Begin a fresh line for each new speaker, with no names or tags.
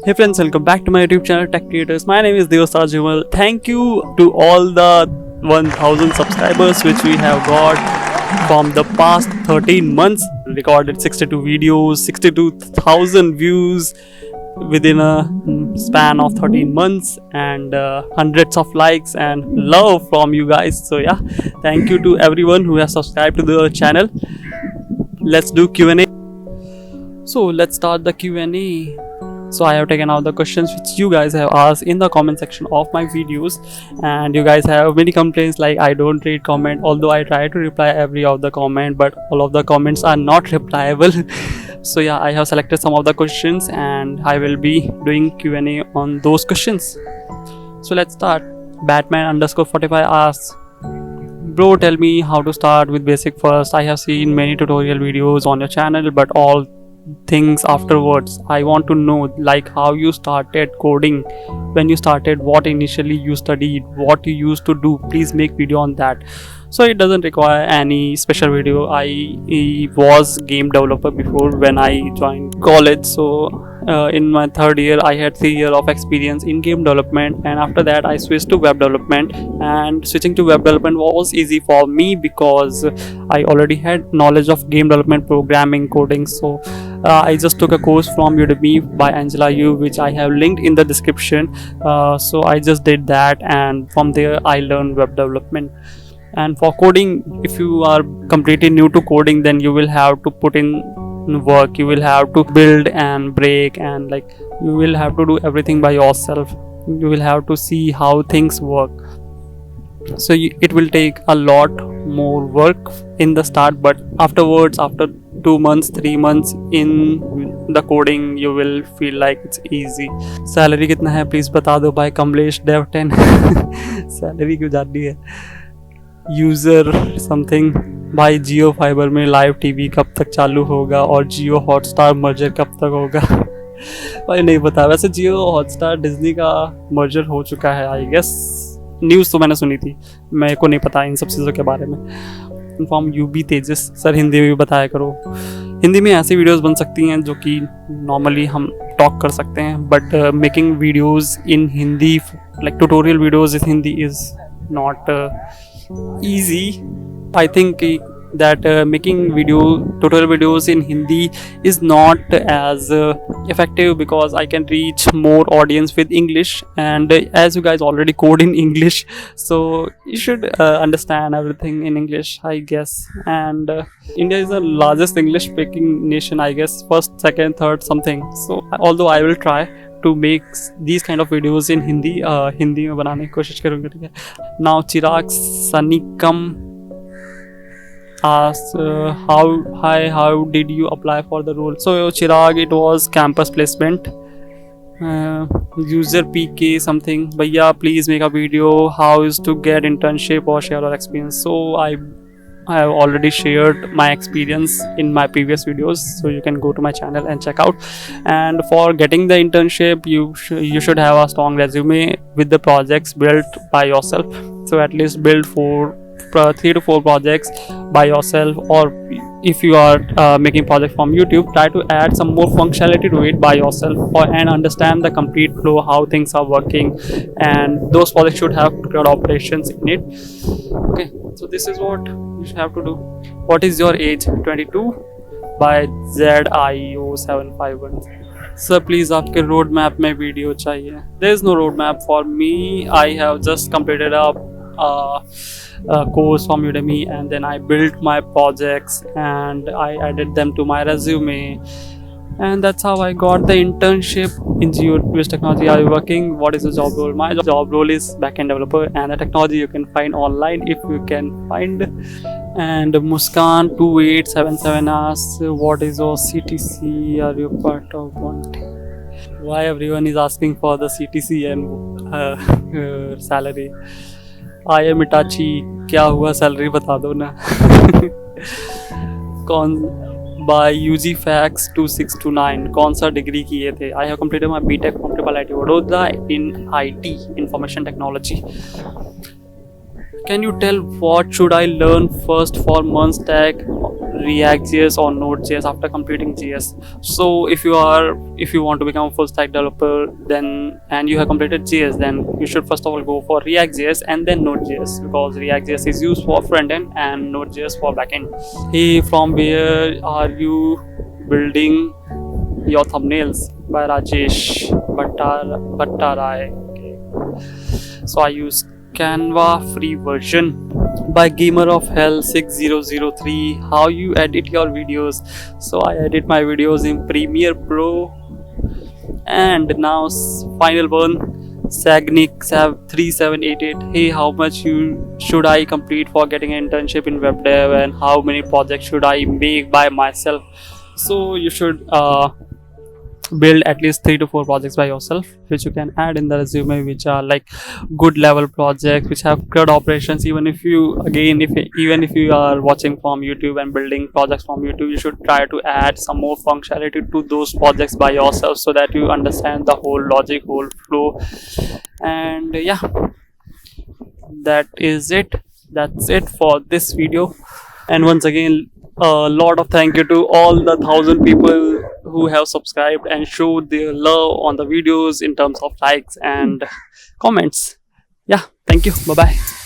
Hey friends, welcome back to my YouTube channel Tech Creators. My name is Devastar Jumal. Thank you to all the 1000 subscribers which we have got from the past 13 months. Recorded 62 videos, 62,000 views within a span of 13 months and hundreds of likes and love from you guys. So yeah, thank you to everyone who has subscribed to the channel. Let's do Q&A. So let's start the Q&A. So I have taken out the questions which you guys have asked in the comment section of my videos, and you guys have many complaints like I don't read comment, although I try to reply every of the comment, but all of the comments are not replyable. So yeah, I have selected some of the questions and I will be doing Q&A on those questions. So let's start. Batman_45 asks, bro, tell me how to start with basic first. I have seen many tutorial videos on your channel, but all things afterwards. I want to know like how you started coding, when you started, what initially you studied, what you used to do. Please make video on that. So it doesn't require any special video. I was game developer before when I joined college. So in my third year I had 3 years of experience in game development, and after that I switched to web development. And switching to web development was easy for me because I already had knowledge of game development, programming, coding. So I just took a course from Udemy by Angela Yu, which I have linked in the description. So I just did that, and from there I learned web development. And for coding, if you are completely new to coding, then you will have to put in work. You will have to build and break, and like you will have to do everything by yourself. You will have to see how things work. So it will take a lot more work in the start, but afterwards, after 2 months, 3 months in the coding, you will feel like it's easy. Salary कितना है please बता दो by Kamlesh dev 10. Salary क्यों जाती है? User something भाई, जियो fibre में live TV कब तक चालू होगा और जियो हॉटस्टार मर्जर कब तक होगा? भाई नहीं पता. वैसे जियो हॉटस्टार डिज्नी का मर्जर हो चुका है आई गेस. न्यूज़ तो मैंने सुनी थी, मेरे को नहीं पता इन सब चीज़ों के बारे में. इन्फॉर्म यूबी तेजस सर, हिंदी में भी बताया करो. हिंदी में ऐसी वीडियोस बन सकती हैं जो कि नॉर्मली हम टॉक कर सकते हैं, but making videos in Hindi, like tutorial videos in Hindi is not easy. I think that making tutorial videos in Hindi is not as effective because I can reach more audience with English, and as you guys already code in English, so you should understand everything in English, I guess. And India is the largest English speaking nation, I guess, first, second, third something. So although I will try to make these kind of videos in Hindi, Hindi में बनाने की कोशिश करूँगा, ठीक है. Now Chirag Sanikam asks, how did you apply for the role? So Chirag, it was campus placement. User PK something, भैया please make a video how is to get internship or share your experience. So I have already shared my experience in my previous videos, so you can go to my channel and check out. And for getting the internship, you should have a strong resume with the projects built by yourself. So at least build 3 to 4 projects by yourself, or if you are making project from YouTube, try to add some more functionality to it by yourself, and understand the complete flow, how things are working, and those projects should have cloud operations in it. Okay, so this is what you should have to do. What is your age? 22 by ZIO751. Sir, please आपके road map में video चाहिए. There is no road map for me. I have just completed a course from Udemy, and then I built my projects and I added them to my resume, and that's how I got the internship in Which technology are you working? What is the job role? My job role is backend developer, and the technology you can find online if you can find. And Muskan 2877 asks, what is your CTC? Are you part of one? Why everyone is asking for the CTC and salary? I am Itachi. क्या हुआ, salary बता दो ना. कौन by UG Facts 2629 कौन सा degree किए थे? I have completed my BTech from IIT Vadodara in IT, Information Technology. Can you tell what should I learn first for months tech? React.js or Node.js after completing JS. So if you want to become a full stack developer, then and you have completed JS, then you should first of all go for React.js and then Node.js, because React.js is used for front end and Node.js for back end. Hey, from where are you building your thumbnails? By Rajesh Bhattarai. Okay. So I use Canva free version by Gamer of Hell 6003. How you edit your videos? So I edit my videos in Premiere Pro. And now final one, Sagnik Sav 3788. Hey, how much should I complete for getting an internship in web dev, and how many projects should I make by myself? So you should build at least 3 to 4 projects by yourself, which you can add in the resume, which are like good level projects which have CRUD operations. Even if you are watching from YouTube and building projects from YouTube, you should try to add some more functionality to those projects by yourself, so that you understand the whole logic, whole flow. And yeah, that's it for this video. And once again, a lot of thank you to all the 1,000 people who have subscribed and showed their love on the videos in terms of likes and comments. Yeah, thank you. Bye bye.